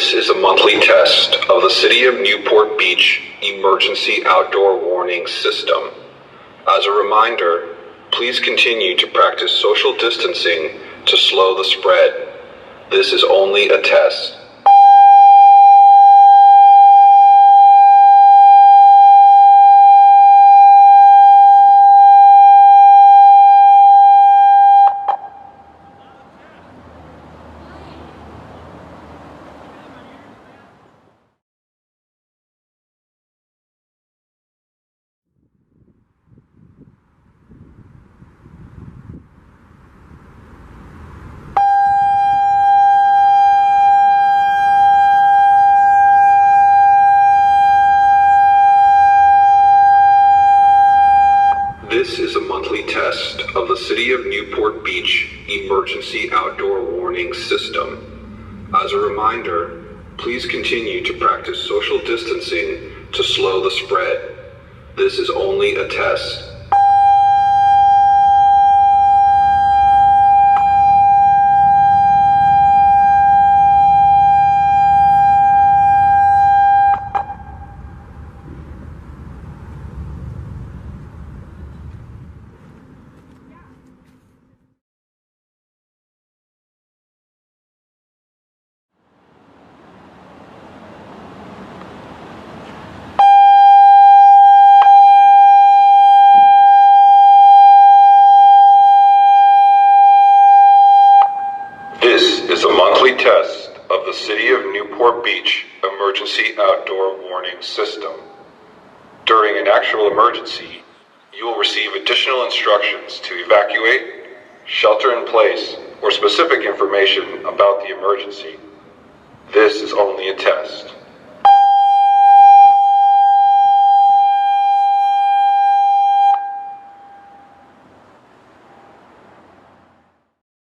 This is a monthly test of the City of Newport Beach Emergency Outdoor Warning System. As a reminder, please continue to practice social distancing to slow the spread. This is only a test. This is a monthly test of the City of Newport Beach Emergency Outdoor Warning System. As a reminder, please continue to practice social distancing to slow the spread. This is only a test. This is a monthly test of the City of Newport Beach Emergency Outdoor Warning System. During an actual emergency, you will receive additional instructions to evacuate, shelter in place, or specific information about the emergency. This is only a test.